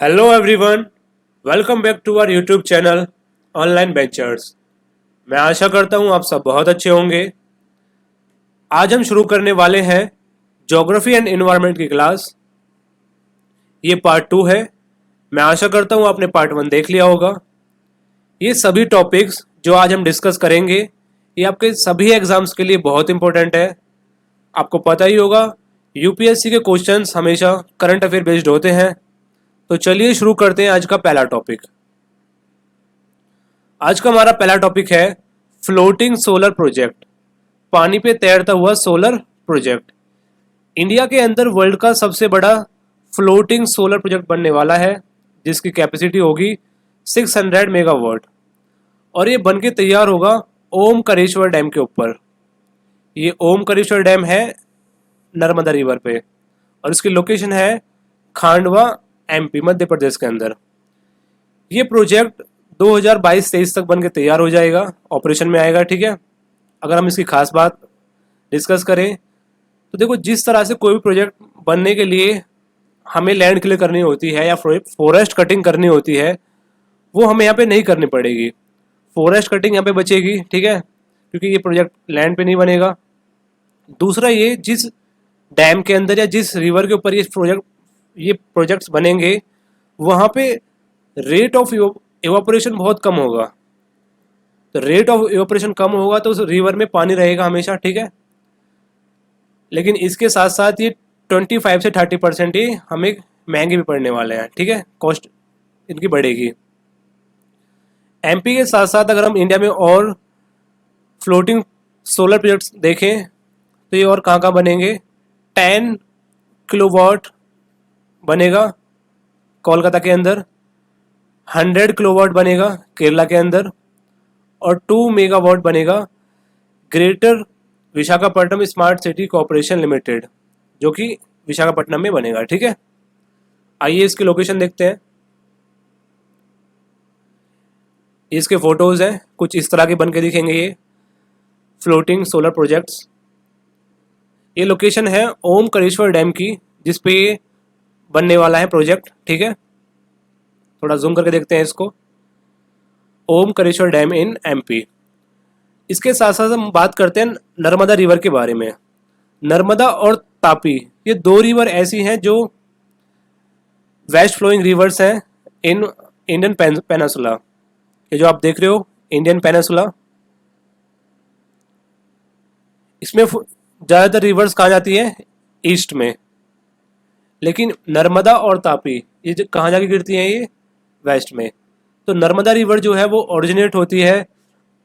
Hello everyone, welcome back to our YouTube channel online ventures. मैं आशा करता हूँ आप सब बहुत अच्छे होंगे। आज हम शुरू करने वाले हैं ज्योग्राफी एंड एनवायरनमेंट की क्लास। ये पार्ट 2 है। मैं आशा करता हूँ आपने पार्ट 1 देख लिया होगा। ये सभी टॉपिक्स जो आज हम डिस्कस करेंगे ये आपके सभी एग्जाम्स के लिए बहुत इंपॉर्टेंट है। आपको पता ही होगा यूपीएससी के क्वेश्चंस हमेशा करंट अफेयर बेस्ड होते हैं। तो चलिए शुरू करते हैं आज का पहला टॉपिक। आज का हमारा पहला टॉपिक है फ्लोटिंग सोलर प्रोजेक्ट, पानी पे तैरता हुआ सोलर प्रोजेक्ट। इंडिया के अंदर वर्ल्ड का सबसे बड़ा फ्लोटिंग सोलर प्रोजेक्ट बनने वाला है, जिसकी कैपेसिटी होगी 600 मेगावाट और ये बन के तैयार होगा ओमकारेश्वर डैम के ऊपर। ये ओमकारेश्वर डैम है नर्मदा रिवर पे और इसकी लोकेशन है खांडवा, एमपी, मध्य प्रदेश के अंदर। ये प्रोजेक्ट 2022-23 तक बन के तैयार हो जाएगा, ऑपरेशन में आएगा। ठीक है, अगर हम इसकी खास बात डिस्कस करें तो देखो, जिस तरह से कोई भी प्रोजेक्ट बनने के लिए हमें लैंड क्लियर करनी होती है या फॉरेस्ट कटिंग करनी होती है, वो हमें यहाँ पे नहीं करनी पड़ेगी। फॉरेस्ट कटिंग यहाँ पे बचेगी, ठीक है, क्योंकि ये प्रोजेक्ट लैंड पे नहीं बनेगा। दूसरा, ये जिस डैम के अंदर या जिस रिवर के ऊपर ये प्रोजेक्ट्स बनेंगे वहाँ पे रेट ऑफ इवापोरेशन बहुत कम होगा। तो रेट ऑफ इवापोरेशन कम होगा तो उस रिवर में पानी रहेगा हमेशा, ठीक है। लेकिन इसके साथ साथ ये 25 से 30% ही हमें महंगे भी पड़ने वाले हैं, ठीक है, कॉस्ट इनकी बढ़ेगी। एमपी के साथ साथ अगर हम इंडिया में और फ्लोटिंग सोलर प्रोजेक्ट्स देखें तो ये और कहाँ कहाँ बनेंगे। 10 किलोवाट बनेगा कोलकाता के अंदर, 100 किलोवाट बनेगा केरला के अंदर और 2 मेगावाट बनेगा greater Visakhapatnam smart city corporation limited, जो कि विशाखापट्टनम में बनेगा। ठीक है, आइए इसकी लोकेशन देखते हैं। इसके फोटोज हैं, कुछ इस तरह के बन के दिखेंगे ये फ्लोटिंग सोलर प्रोजेक्ट्स। ये लोकेशन है ओमकारेश्वर डैम की, जिसपे ये बनने वाला है प्रोजेक्ट। ठीक है, थोड़ा जूम करके देखते हैं इसको। Omkareshwar dam in MP. इसके साथ साथ हम बात करते हैं नर्मदा रिवर के बारे में। नर्मदा और तापी, ये दो रिवर ऐसी हैं जो वेस्ट फ्लोइंग रिवर्स हैं इन इंडियन पेनिसुला। ये जो आप देख रहे हो इंडियन पेनिसुला, इसमें ज़्यादातर रिवर्स कहाँ जाती है, ईस्ट में। लेकिन नर्मदा और तापी ये कहाँ जाके गिरती हैं, ये वेस्ट में। तो नर्मदा रिवर जो है वो ओरिजिनेट होती है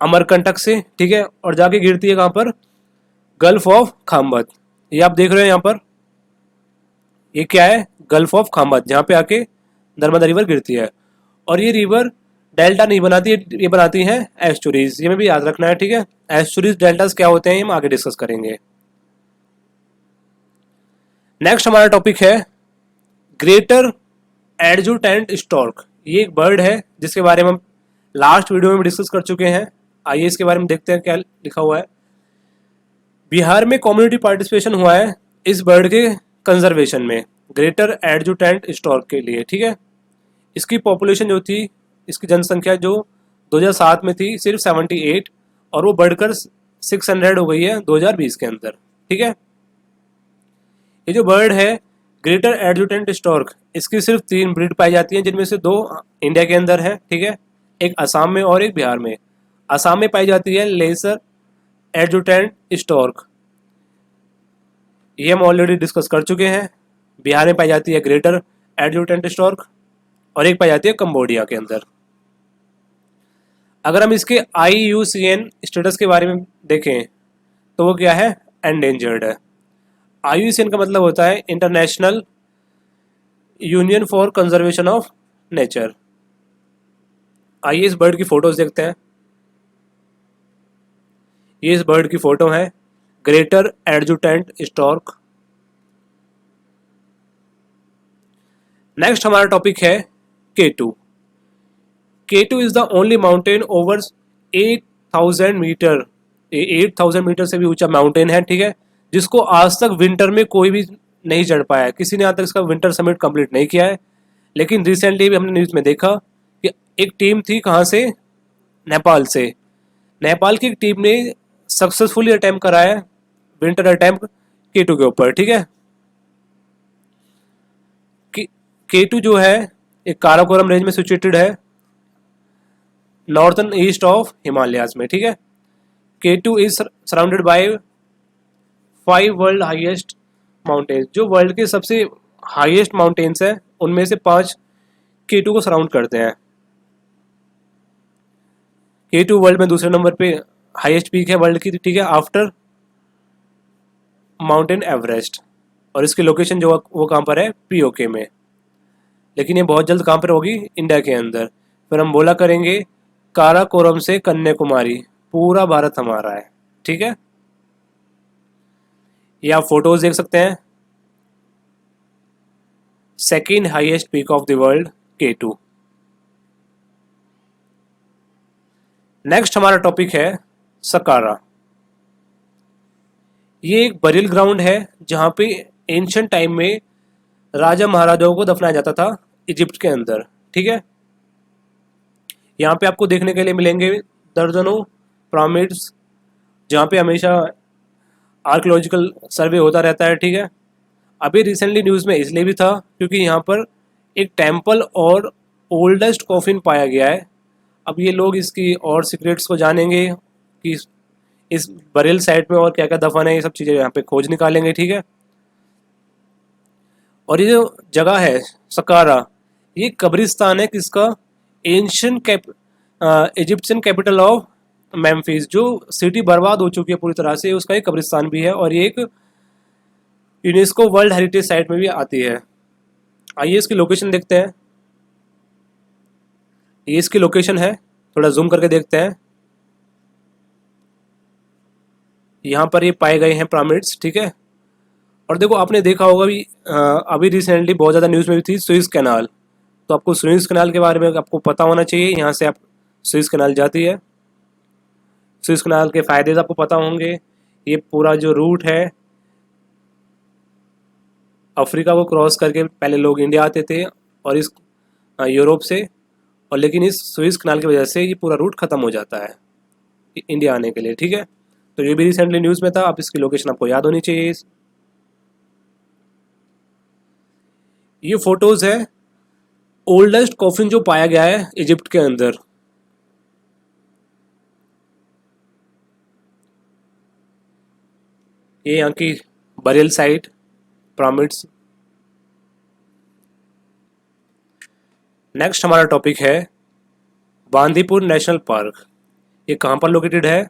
अमरकंटक से, ठीक है, और जाके गिरती है कहाँ पर, गल्फ ऑफ खाम्बत। ये आप देख रहे हो यहाँ पर, ये क्या है, गल्फ ऑफ खाम्बत, जहाँ पे आके नर्मदा रिवर गिरती है। और ये रिवर डेल्टा नहीं बनाती, ये बनाती हैं एस्चुरीज। ये में भी याद रखना है, ठीक है। एस्चुरीज डेल्टास क्या होते हैं ये हम आगे डिस्कस करेंगे। नेक्स्ट हमारा टॉपिक है ग्रेटर एडजुटेंट स्टॉर्क। ये एक बर्ड है जिसके बारे में हम लास्ट वीडियो में डिस्कस कर चुके हैं। आइए इसके बारे में देखते हैं क्या लिखा हुआ है। बिहार में कम्युनिटी पार्टिसिपेशन हुआ है इस बर्ड के कंजर्वेशन में, ग्रेटर एडजुटेंट स्टॉर्क के लिए, ठीक है। इसकी पॉपुलेशन जो थी, इसकी जनसंख्या जो 2007 में थी सिर्फ 78, और वो बढ़कर 600 हो गई है 2020 के अंदर, ठीक है। ये जो बर्ड है ग्रेटर एडजुटेंट स्टॉर्क, इसकी सिर्फ 3 ब्रीड पाई जाती हैं, जिनमें से 2 इंडिया के अंदर है, ठीक है, एक असम में और एक बिहार में। असम में पाई जाती है लेसर एडजुटेंट स्टॉर्क, ये हम ऑलरेडी डिस्कस कर चुके हैं। बिहार में पाई जाती है ग्रेटर एडजुटेंट स्टॉर्क और एक पाई जाती है कंबोडिया के अंदर। अगर हम इसके IUCN स्टेटस के बारे में देखें तो वो क्या है, एंडेंजर्ड है। IUCN का मतलब होता है international union for conservation of nature. आइए इस बर्ड की फोटोज देखते हैं। ये इस बर्ड की फोटो है, ग्रेटर एडजुटेंट स्टॉर्क। नेक्स्ट हमारा टॉपिक है K2। K2 is the only mountain over 8,000 metre. ये 8,000 मीटर से भी ऊंचा माउंटेन है, ठीक है, जिसको आज तक विंटर में कोई भी नहीं चढ़ पाया है। किसी ने आज तक इसका विंटर समिट कंप्लीट नहीं किया है। लेकिन रिसेंटली भी हमने न्यूज़ में देखा कि एक टीम थी कहाँ से, नेपाल से। नेपाल की एक टीम ने सक्सेसफुली अटैम्प्ट करा है विंटर अटैम्प्ट K2 के ऊपर, ठीक है। K2 जो है एक काराकोरम रेंज में सिचुएटेड है, नॉर्थन ईस्ट ऑफ हिमालयाज में, ठीक है। K2 is surrounded by 5 world highest mountains. जो वर्ल्ड के सबसे हाईएस्ट माउंटेन्स हैं उनमें से 5 K2 को सराउंड करते हैं। K2 वर्ल्ड में दूसरे नंबर पे हाईएस्ट पीक है वर्ल्ड की, ठीक है, आफ्टर माउंटेन एवरेस्ट। और इसकी लोकेशन जो वो कहाँ पर है, POK में। लेकिन ये बहुत जल्द कहाँ पर होगी, इंडिया के अंदर। फिर हम बोला करेंगे काराकोरम से कन्याकुमारी, पूरा भारत हमारा है, ठीक है। ये आप फोटोज देख सकते हैं, second highest peak of the world K2। Next हमारा टॉपिक है सकारा। ये एक बरियल ग्राउंड है जहाँ पे एंशियंट टाइम में राजा महाराजाओं को दफनाया जाता था इजिप्ट के अंदर, ठीक है। यहाँ पे आपको देखने के लिए मिलेंगे दर्जनों पिरामिड्स, जहाँ पे हमेशा आर्कियोलॉजिकल सर्वे होता रहता है, ठीक है। अभी रिसेंटली न्यूज़ में इसलिए भी था क्योंकि यहाँ पर एक टेम्पल और ओल्डेस्ट कॉफिन पाया गया है। अब ये लोग इसकी और सीक्रेट्स को जानेंगे कि इस बरेल साइट में और क्या क्या दफन है, ये सब चीज़ें यहाँ पे खोज निकालेंगे, ठीक है। और ये जो जगह है सकारा, ये कब्रिस्तान है किसका, ancient Egyptian capital of Memphis. जो सिटी बर्बाद हो चुकी है पूरी तरह से, उसका एक कब्रिस्तान भी है और ये एक यूनेस्को वर्ल्ड हेरिटेज साइट में भी आती है। आइए इसकी लोकेशन देखते हैं। ये इसकी लोकेशन है, थोड़ा जूम करके देखते हैं। यहाँ पर ये पाए गए हैं पिरामिड्स, ठीक है। और देखो आपने देखा होगा भी अभी रिसेंटली बहुत ज़्यादा न्यूज़ में भी थी सुइस कैनाल। तो आपको सुइस कैनाल के बारे में आपको पता होना चाहिए। यहाँ से आप सुइस कैनाल जाती है, सुइस कैनाल के फ़ायदे आपको पता होंगे। ये पूरा जो रूट है अफ्रीका को क्रॉस करके पहले लोग इंडिया आते थे और इस यूरोप से, और लेकिन इस सुइस कैनाल की वजह से ये पूरा रूट ख़त्म हो जाता है इंडिया आने के लिए, ठीक है। तो ये भी रिसेंटली न्यूज़ में था। आप इसकी लोकेशन आपको याद होनी चाहिए। ये फोटोज़ है ओल्डेस्ट कॉफिन जो पाया गया है इजिप्ट के अंदर। ये यहाँ की बरियल साइट, पिरामिड्स। नेक्स्ट हमारा टॉपिक है बांदीपुर नेशनल पार्क। ये कहाँ पर लोकेटेड है,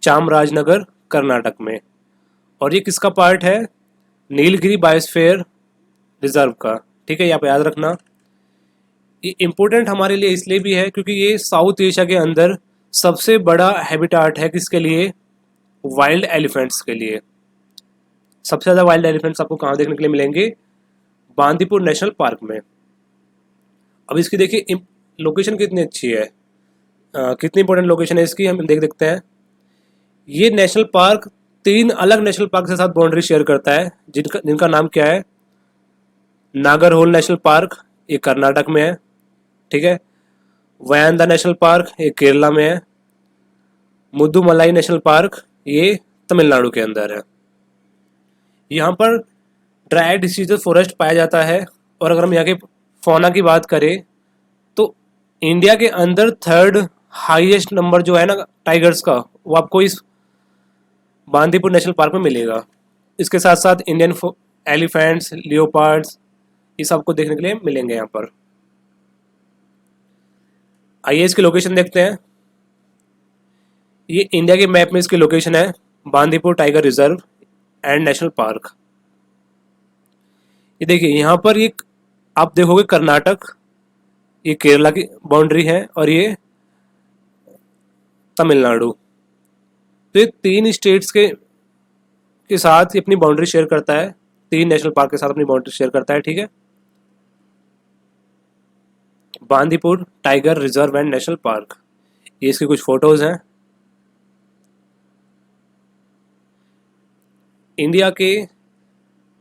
चामराजनगर कर्नाटक में। और ये किसका पार्ट है, नीलगिरी बायोस्फीयर रिजर्व का, ठीक है। यहाँ पे याद रखना। ये इम्पोर्टेंट हमारे लिए इसलिए भी है क्योंकि ये साउथ एशिया के अंदर सबसे बड़ा हैबिटाट है किसके लिए, वाइल्ड एलिफेंट्स के लिए। सबसे ज़्यादा वाइल्ड एलिफेंट्स आपको कहाँ देखने के लिए मिलेंगे, बांदीपुर नेशनल पार्क में। अब इसकी देखिए लोकेशन कितनी अच्छी है, कितनी इंपॉर्टेंट लोकेशन है इसकी, हम देख देखते हैं। ये नेशनल पार्क 3 अलग नेशनल पार्क के साथ बाउंड्री शेयर करता है, जिनका नाम क्या है, नागरहोल नेशनल पार्क, ये कर्नाटक में है, ठीक है। वयांदा नेशनल पार्क ये केरला में है। मुद्दुमलाई नेशनल पार्क ये तमिलनाडु के अंदर है। यहाँ पर ड्राई डिसीजस फॉरेस्ट पाया जाता है। और अगर हम यहाँ के फौना की बात करें तो इंडिया के अंदर 3rd हाईएस्ट नंबर जो है ना टाइगर्स का, वो आपको इस बांदीपुर नेशनल पार्क में मिलेगा। इसके साथ साथ इंडियन एलिफेंट्स, लियोपार्ड्स, ये सब आपको देखने के लिए मिलेंगे यहाँ पर। आइए इसकी लोकेशन देखते हैं। ये इंडिया के मैप में इसकी लोकेशन है, Bandipur tiger reserve and national park. ये देखिए यहाँ पर एक आप देखोगे कर्नाटक, ये केरला की बाउंड्री है और ये तमिलनाडु। तो ये 3 स्टेट्स के साथ ये अपनी बाउंड्री शेयर करता है, 3 नेशनल पार्क के साथ अपनी बाउंड्री शेयर करता है, ठीक है। Bandipur tiger reserve and national park. ये इसकी कुछ फोटोज हैं। इंडिया के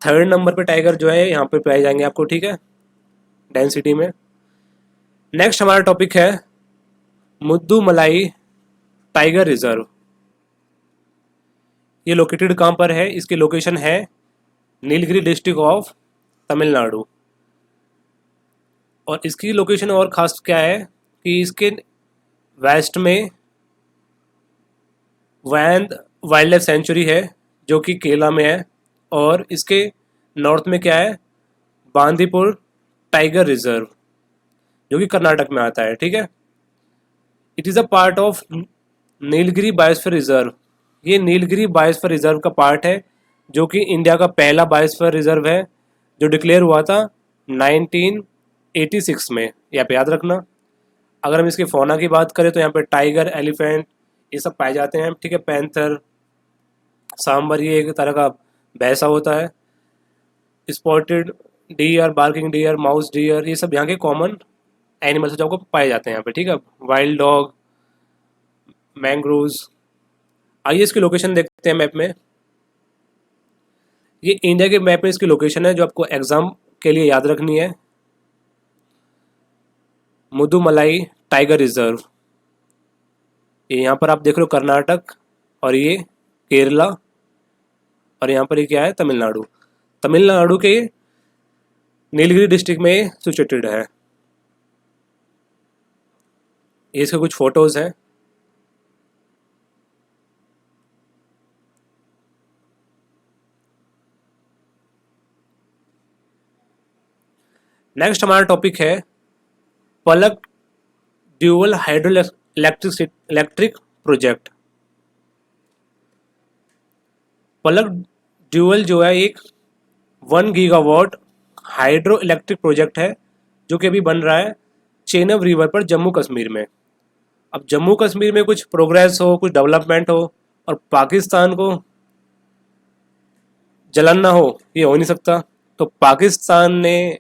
3rd नंबर पे टाइगर जो है यहाँ पे पाए जाएंगे आपको, ठीक है। डेंसिटी में। नेक्स्ट हमारा टॉपिक है मुद्दुमलाई टाइगर रिजर्व। ये लोकेटेड कहाँ पर है? इसकी लोकेशन है नीलगिरी डिस्ट्रिक्ट ऑफ तमिलनाडु। और इसकी लोकेशन और खास क्या है कि इसके वेस्ट में वैंद वाइल्ड लाइफ सेंचुरी है जो कि केरला में है, और इसके नॉर्थ में क्या है, बांदीपुर टाइगर रिजर्व जो कि कर्नाटक में आता है। ठीक है, it is a part of Nilgiri biosphere reserve. ये नीलगिरी बायोस्फीयर रिजर्व का पार्ट है जो कि इंडिया का पहला बायोस्फीयर रिजर्व है जो डिक्लेयर हुआ था 1986 में। यहाँ पे याद रखना। अगर हम इसके फौना की बात करें तो यहाँ पे टाइगर, एलिफेंट ये सब पाए जाते हैं। ठीक है, पैंथर, सांबर ये एक तरह का भैंसा होता है, spotted deer, barking deer, mouse dear ये सब यहाँ के कॉमन एनिमल्स जो आपको पाए जाते हैं यहाँ पे। ठीक है, वाइल्ड डॉग, मैंग्रोव्स। आइए इसकी लोकेशन देखते हैं मैप में। ये इंडिया के मैप में इसकी लोकेशन है जो आपको एग्जाम के लिए याद रखनी है। मुदुमलाई टाइगर रिजर्व, ये यहाँ पर आप देख रहे हो कर्नाटक, और ये केरला, और यहाँ पर ये क्या है, तमिलनाडु। तमिलनाडु के नीलगिरी डिस्ट्रिक्ट में सिचुएटेड है। ये इसके कुछ फोटोज हैं। नेक्स्ट हमारा टॉपिक है पलक ड्यूअल हाइड्रो इलेक्ट्रिक प्रोजेक्ट। पलक ड्यूअल जो है एक 1 गीगावाट हाइड्रो इलेक्ट्रिक प्रोजेक्ट है जो कि अभी बन रहा है चेनाब रिवर पर, जम्मू कश्मीर में। अब जम्मू कश्मीर में कुछ प्रोग्रेस हो, कुछ डेवलपमेंट हो और पाकिस्तान को जलन ना हो, ये हो नहीं सकता। तो पाकिस्तान ने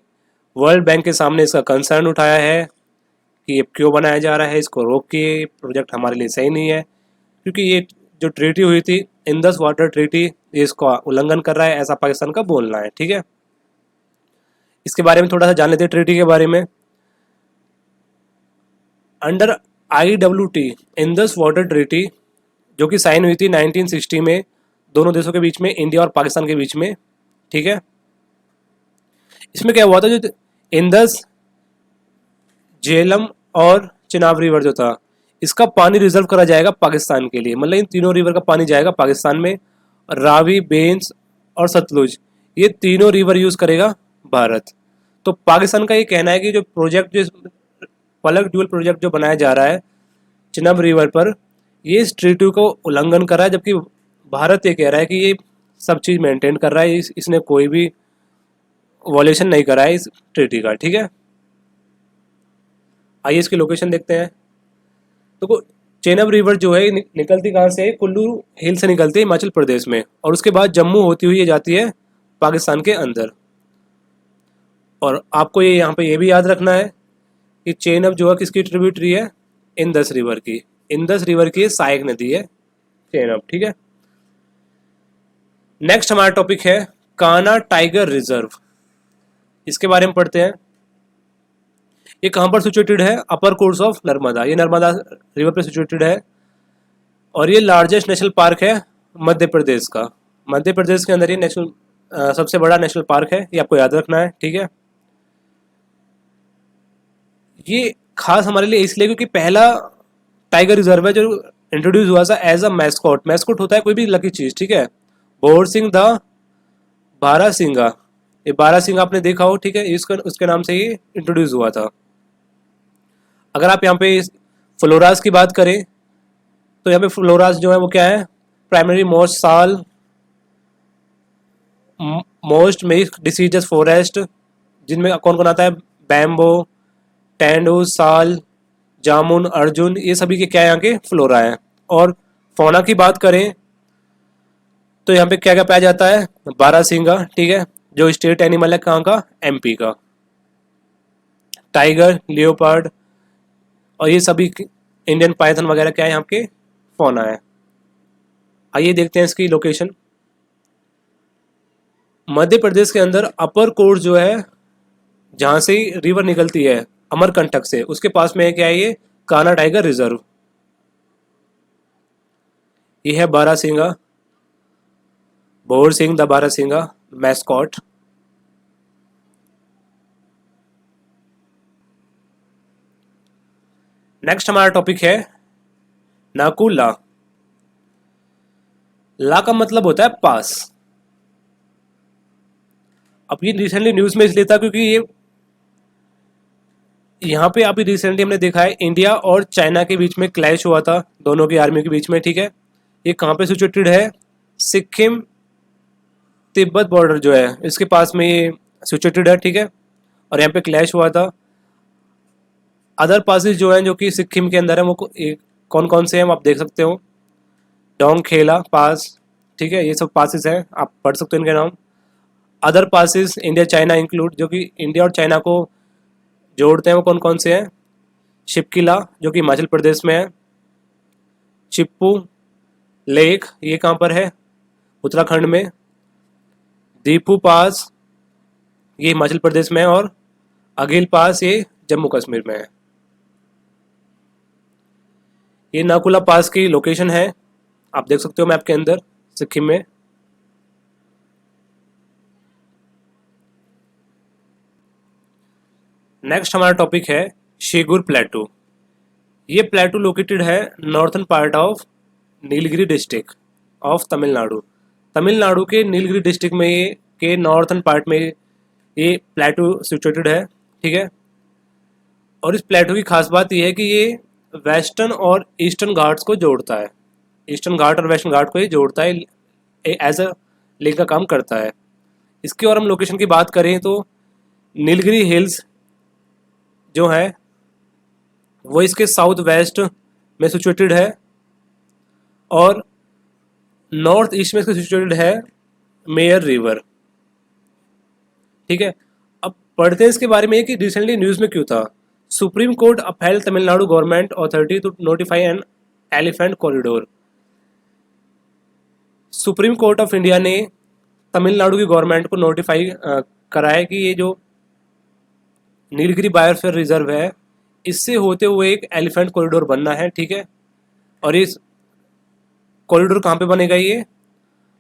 वर्ल्ड बैंक के सामने इसका कंसर्न उठाया है कि ये क्यों बनाया जा रहा है, इसको रोकिए, प्रोजेक्ट हमारे लिए सही नहीं है। क्योंकि ये जो ट्रीटी हुई थी, इंदस वाटर ट्रीटी, ये इसका उल्लंघन कर रहा है, ऐसा पाकिस्तान का बोलना है। ठीक है, इसके बारे में थोड़ा सा जान लेते हैं ट्रीटी के बारे में। Under IWT Indus water treaty जो कि साइन हुई थी 1960 में दोनों देशों के बीच में, इंडिया और पाकिस्तान के बीच में। ठीक है, इसमें क्या हुआ था, जो इंदस, झेलम और चिनाब रिवर जो था, इसका पानी रिजर्व करा जाएगा पाकिस्तान के लिए। मतलब इन तीनों रिवर का पानी जाएगा पाकिस्तान में। रावी, बेंस और सतलुज, ये तीनों रिवर यूज करेगा भारत। तो पाकिस्तान का ये कहना है कि जो प्रोजेक्ट, जो पलक ड्यूल प्रोजेक्ट जो बनाया जा रहा है चिनाब रिवर पर, ये इस ट्रीटी को उल्लंघन कर रहा है, जबकि भारत ये कह रहा है कि ये सब चीज़ मेंटेन कर रहा है, इसने कोई भी वॉलेशन नहीं करा है इस ट्रीटी का। ठीक है, आइए इसकी लोकेशन देखते हैं। तो चेनाब रिवर जो है निकलती कहाँ से है? कुल्लू हिल से निकलती है हिमाचल प्रदेश में, और उसके बाद जम्मू होती हुई ये जाती है पाकिस्तान के अंदर। और आपको ये यहाँ पे ये भी याद रखना है कि चेनाब जो है किसकी ट्रिब्यूटरी है? इंदस रिवर की। इंदस रिवर की सहायक नदी है चेनाब। ठीक है, नेक्स्ट हमारा टॉपिक है कान्हा टाइगर रिजर्व। इसके बारे में पढ़ते हैं। ये कहाँ पर सिचुएटेड है? अपर कोर्स ऑफ नर्मदा, ये नर्मदा रिवर पर सिचुएटेड है। और ये लार्जेस्ट नेशनल पार्क है मध्य प्रदेश का। मध्य प्रदेश के अंदर ये नेशनल सबसे बड़ा नेशनल पार्क है, ये आपको याद रखना है। ठीक है, ये खास हमारे लिए इसलिए क्योंकि पहला टाइगर रिजर्व है जो इंट्रोड्यूस हुआ था एज अ मैस्कॉट। मैस्कॉट होता है कोई भी लकी चीज। ठीक है, बोर सिंह द बारहसिंगा, ये बारहसिंगा आपने देखा हो। ठीक है, इसका उसके नाम से ही इंट्रोड्यूस हुआ था। अगर आप यहाँ पे फ्लोरास की बात करें तो यहाँ पे फ्लोरास जो है वो क्या है? प्राइमरी मोस्ट साल, मोस्ट मिक्स्ड डिसीजस फॉरेस्ट, जिनमें कौन कौन आता है? बैम्बो, टेंडू, साल, जामुन, अर्जुन, ये सभी के क्या यहाँ के फ्लोरा है। और फौना की बात करें तो यहाँ पे क्या क्या पाया जाता है? बारहसिंगा। ठीक है, जो स्टेट एनिमल है कहाँ का? MP का। टाइगर, लियोपार्ड और ये सभी इंडियन पाइथन वगैरह क्या है यहाँ के फौना है। आइए देखते हैं इसकी लोकेशन। मध्य प्रदेश के अंदर अपर कोर्स जो है जहाँ से रिवर निकलती है अमरकंटक से, उसके पास में है क्या है, ये कान्हा टाइगर रिजर्व। ये है बारहसिंगा, Bhor Singh the barasingha mascot. Next हमारा टॉपिक है नाकुला। ला का मतलब होता है पास। अब ये रिसेंटली न्यूज में इसलिए था क्योंकि ये यहाँ पे अभी रिसेंटली हमने देखा है इंडिया और चाइना के बीच में क्लैश हुआ था, दोनों की आर्मी के बीच में, ठीक है। ये कहाँ पे सिचुएटेड है, सिक्किम तिब्बत बॉर्डर जो है इसके पास में ये सिचुएटेड है, ठीक है। और यहाँ पे क्लैश हुआ था। अदर पासिस जो हैं जो कि सिक्किम के अंदर है वो कौन कौन से हैं आप देख सकते हो। डोंग खेला पास, ठीक है, ये सब पासिस हैं, आप पढ़ सकते हो इनके नाम। Other passes India China include, जो कि इंडिया और चाइना को जोड़ते हैं, वो कौन कौन से हैं। शिपकिला जो कि हिमाचल प्रदेश में है। चिप्पू लेक ये कहाँ पर है, उत्तराखंड में। दीपू पास ये हिमाचल प्रदेश में है। और अगिल पास ये जम्मू कश्मीर में है। ये नाकुला पास की लोकेशन है, आप देख सकते हो मैप के अंदर, सिक्किम में। नेक्स्ट हमारा टॉपिक है शेगुर प्लेटू। ये प्लेटू लोकेटेड है northern part of Nilgiri district of Tamil Nadu. Tamil Nadu के नीलगिरी डिस्ट्रिक्ट में ये के नॉर्थन पार्ट में ये प्लेटू सिचुएटेड है, ठीक है। और इस प्लेटू की खास बात यह है कि ये वेस्टर्न और ईस्टर्न घाट्स को जोड़ता है। ईस्टर्न घाट और वेस्टर्न घाट को ये जोड़ता है, एज अ लिंक का काम करता है। इसकी और हम लोकेशन की बात करें तो नीलगिरी हिल्स जो है वो इसके साउथ वेस्ट में सिचुएटेड है और नॉर्थ ईस्ट में इसका सिचुएटेड है मेयर रिवर, ठीक है। अब पढ़ते हैं इसके बारे में कि रिसेंटली न्यूज़ में क्यों था। Supreme court upheld Tamil Nadu government authority to notify an elephant corridor. Supreme court of India ने तमिलनाडु की गवर्नमेंट को नोटिफाई करा है कि ये जो नीलगिरी बायोस्फीयर रिजर्व है इससे होते हुए एक एलिफेंट कॉरिडोर बनना है, ठीक है। और इस कॉरिडोर कहाँ पे बनेगा, ये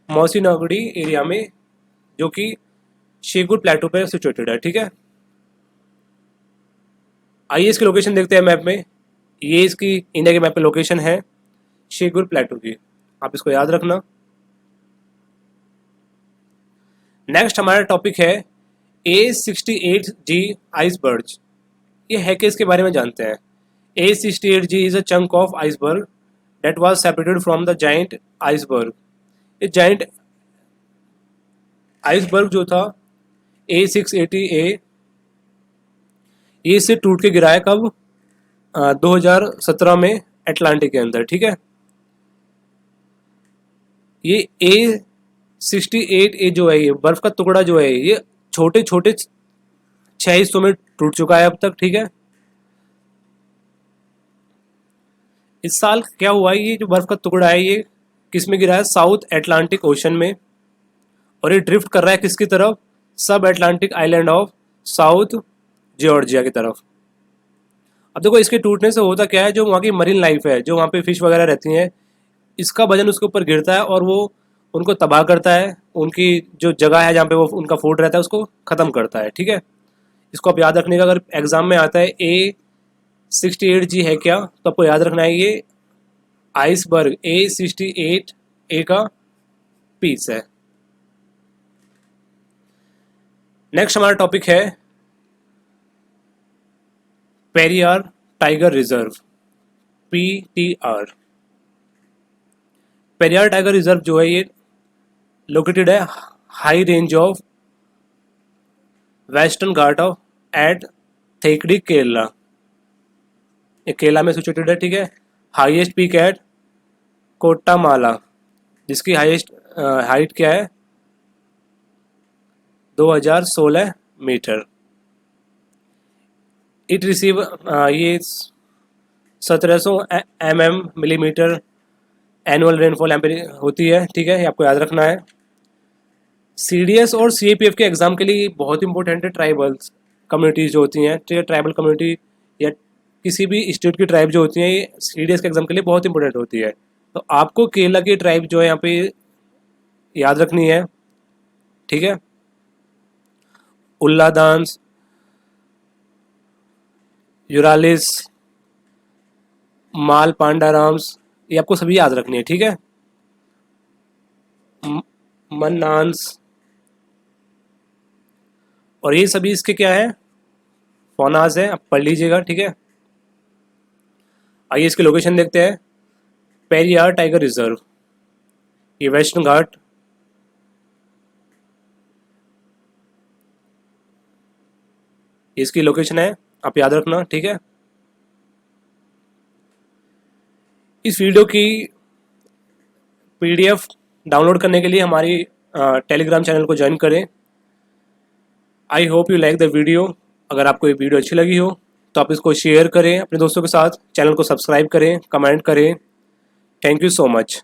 मौसी नगड़ी एरिया में, जो कि शेगुर प्लेटू पे सिचुएटेड है, ठीक है। आइए इसकी लोकेशन देखते हैं मैप में। ये इसकी इंडिया के मैप पे लोकेशन है शेगुर प्लेटू की, आप इसको याद रखना। नेक्स्ट हमारा टॉपिक है A68G आइसबर्ग। ये है कि इसके बारे में जानते हैं। A68G is a chunk of iceberg that was separated from the giant iceberg. ये जाइंट आइसबर्ग जो था A680A, ये इससे टूट के गिरा है कब, 2017 में अटलांटिक के अंदर, ठीक है। ये A68A जो है, ये बर्फ का टुकड़ा जो है, ये छोटे छोटे 6 हिस्सों में टूट चुका है अब तक, ठीक है। इस साल क्या हुआ है, ये जो बर्फ का टुकड़ा है ये किस में गिरा है, साउथ अटलांटिक ओशन में। और ये ड्रिफ्ट कर रहा है किसकी तरफ, सब Atlantic island of south Georgia की तरफ। अब देखो इसके टूटने से होता क्या है, जो वहाँ की मरीन लाइफ है, जो वहाँ पे फिश वगैरह रहती हैं, इसका वजन उसके ऊपर गिरता है और वो उनको तबाह करता है, उनकी जो जगह है जहाँ पे वो उनका फूड रहता है उसको ख़त्म करता है, ठीक है। इसको आप याद रखने का, अगर एग्जाम में आता है A68G है क्या, तो आपको याद रखना है ये आइसबर्ग A68A का पीस है। नेक्स्ट हमारा टॉपिक है Periyar tiger reserve, PTR। Periyar tiger reserve जो है ये लोकेटेड है high range of Western Ghat of at Thekkady Kerala. ये केरला में सिचुएटेड है, ठीक है। हाईएस्ट पीक एट कोट्टामाला, जिसकी हाईएस्ट हाइट क्या है, 2016 मीटर। इट रिसीव ये 1700 मिलीमीटर एनुअल रेनफॉल होती है, ठीक है, ये आपको याद रखना है। CDS और CAPF के एग्जाम के लिए बहुत इंपॉर्टेंट है ट्राइबल्स। कम्युनिटीज़ जो होती हैं, ठीक है, ट्राइबल कम्युनिटी या किसी भी स्टेट की ट्राइब जो होती हैं, ये सीडीएस के एग्ज़ाम के लिए बहुत इंपॉर्टेंट होती है। तो आपको केरला की ट्राइब जो है यहाँ पे याद रखनी है, ठीक है। उल्ला डांस, यूरालिस, माल पांडाराम्स, ये आपको सभी याद रखनी है, ठीक है। मन्नान्स, और ये सभी इसके क्या है, फोनाज है, आप पढ़ लीजिएगा, ठीक है। आइए इसकी लोकेशन देखते हैं। पेरियार टाइगर रिजर्व, ये वेस्टर्न घाट, इसकी लोकेशन है, आप याद रखना, ठीक है। इस वीडियो की पीडीएफ डाउनलोड करने के लिए हमारी टेलीग्राम चैनल को ज्वाइन करें। I hope you like the video. अगर आपको ये वीडियो अच्छी लगी हो तो आप इसको शेयर करें अपने दोस्तों के साथ, चैनल को सब्सक्राइब करें, कमेंट करें। Thank you so much.